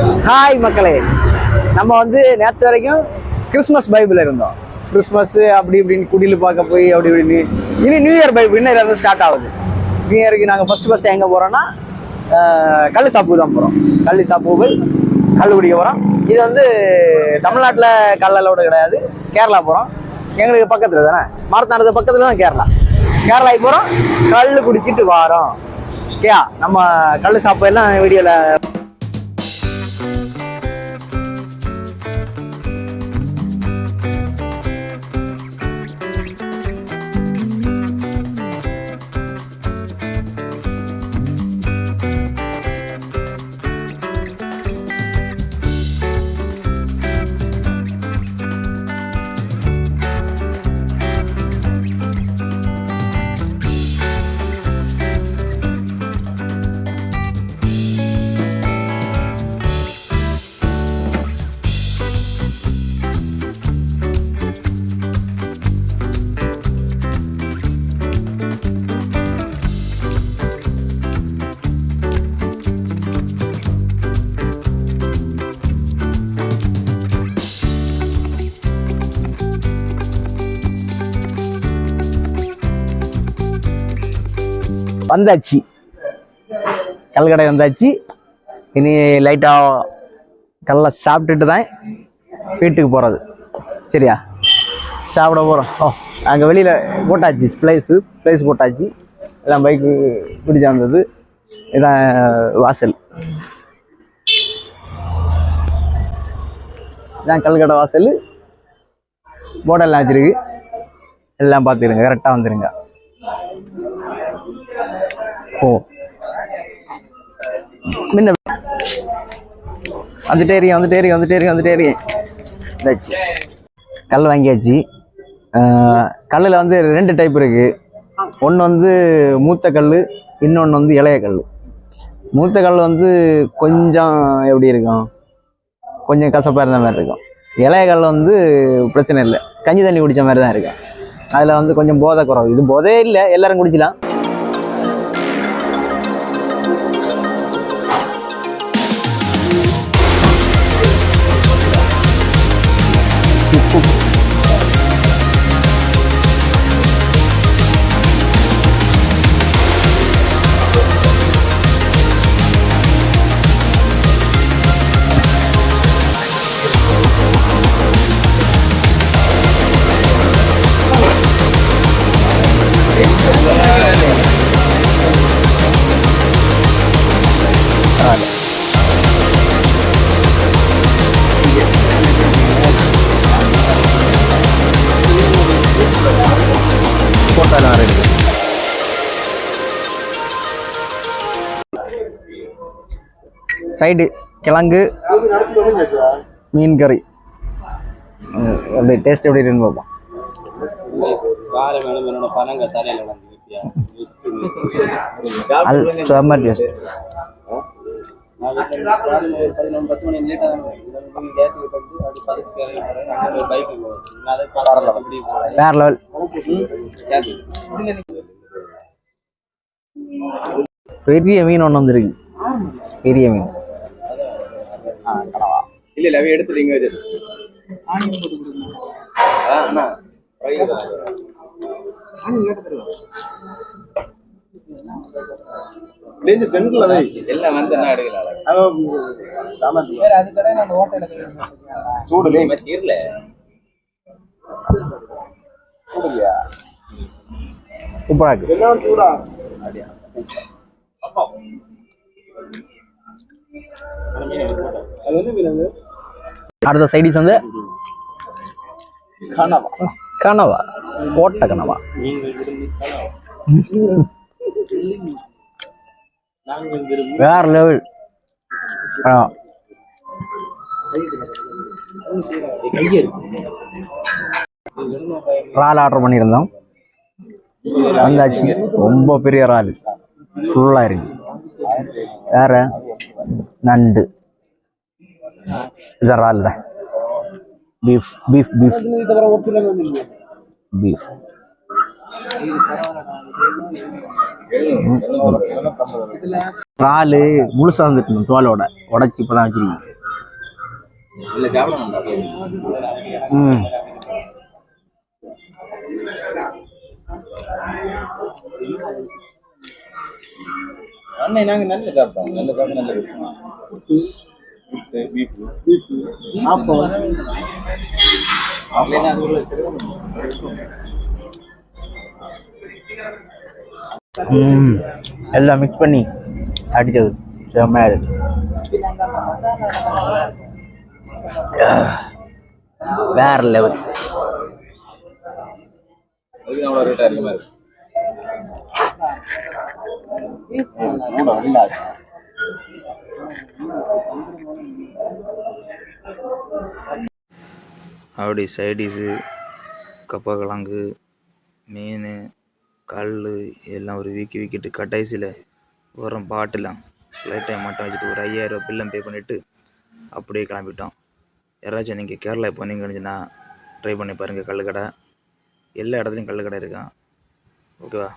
Hi மக்களே, நம்ம வந்து நேற்று வரைக்கும் கிறிஸ்மஸ் பைபிள் இருந்தோம். கிறிஸ்மஸ் அப்படி இப்படின்னு குடியில் பார்க்க போய் அப்படி இப்படின்னு இனி நியூ இயர் பைபிள் இன்னும் இருந்து ஸ்டார்ட் ஆகுது. நியூ இயருக்கு நாங்கள் ஃபஸ்ட்டு எங்கே போகிறோன்னா கல் சாப்பு தான் போகிறோம். கல் சாப்பு போய் கல் குடிக்க போகிறோம். இது வந்து தமிழ்நாட்டில் கல்லோட கிடையாது, கேரளா போகிறோம். எங்களுக்கு பக்கத்தில் தானே, மரத்தானது பக்கத்தில் தான் கேரளாவுக்கு போகிறோம். கல் குடிச்சிட்டு வாரோம். ஓகேயா? நம்ம கல் சாப்பு எல்லாம் வீடியோவில் வந்தாச்சு. கல்கடை வந்தாச்சு. இனி லைட்டாக கல்லை சாப்பிட்டுட்டு தான் வீட்டுக்கு போகிறது. சரியா? சாப்பிட போகிறோம். அங்கே வெளியில் போட்டாச்சு, ப்ளேஸ் போட்டாச்சு. எல்லாம் பைக்கு பிடிச்சா வந்தது. இதான் வாசல். இதான் கல்கடை வாசல். போர்டெல்லாம் வச்சுருக்கு. எல்லாம் பார்த்துருங்க, கரெக்டாக வந்துடுங்க. முன்ன வந்துட்டே கல் வாங்கியாச்சு. கல்லில் வந்து 2 டைப் இருக்கு. ஒன்று வந்து மூத்த கல், இன்னொன்று வந்து இளைய கல். மூத்த கல் வந்து கொஞ்சம் எப்படி இருக்கும், கொஞ்சம் கசப்பாக இருந்த மாதிரி இருக்கும். இளைய கல் வந்து பிரச்சனை இல்லை, கஞ்சி தண்ணி குடித்த மாதிரி தான் இருக்கும். அதில் வந்து கொஞ்சம் போதை குறவு. இது போதையே இல்லை, எல்லாரும் குடிக்கலாம். சைடு கிழங்கு மீன் கறி. அப்படி டேஸ்ட் எப்படி இருக்குன்னு பார்ப்போம். செம்ம டேஸ்ட். வேற லெவல். பெரிய மீன் ஒன்று வந்துருக்கு. பெரிய மீன் இல்ல எடுத்துட்டீங்க. அடுத்த சைடிஸ் வந்து கனவா, கோட்டை கனவா. வேற லெவல். இறால் ஆர்டர் பண்ணியிருந்தோம், வந்தாச்சு. ரொம்ப பெரிய இறால், ஃபுல்லா இருக்கு. வேற நண்டு, இது இறால் தான். பீஃப் பீஃப் பீஃப் பீஃப் இறால் முழுசா வந்துட்டு தோலோட உடச்சி இப்பதான் வச்சிருக்கீங்க. இல்லை சாப்பிடணும்டா. ம் அண்ணன் நாங்கள் நல்ல சாப்பிட்டோம், நல்ல சாப்பிட்டு நல்ல இருக்கும். அப்போ எல்லாம் மிக்ஸ் பண்ணி அடிச்சது செம்மையா இருக்கு. வேற லெவல். அதுக்கு அவ்வளோ ரேட்டாக இருக்க மாதிரி அப்படி சைடிஷு கப்பக்கிழங்கு மீன் கல் எல்லாம் ஒரு வீக்கி வீக்கிட்டு கடைசியில் வரும் பாட்டெலாம் லைட்டாக மட்டும் வச்சுட்டு ஒரு 5000 பில்லம் பே பண்ணிவிட்டு அப்படியே கிளம்பிட்டோம். யாராச்சும் நீங்கள் கேரளா போனீங்கன்னு ட்ரை பண்ணி பாருங்கள். கல் கடை எல்லா இடத்துலையும் கல் கடை இருக்கான். ஓகேவா?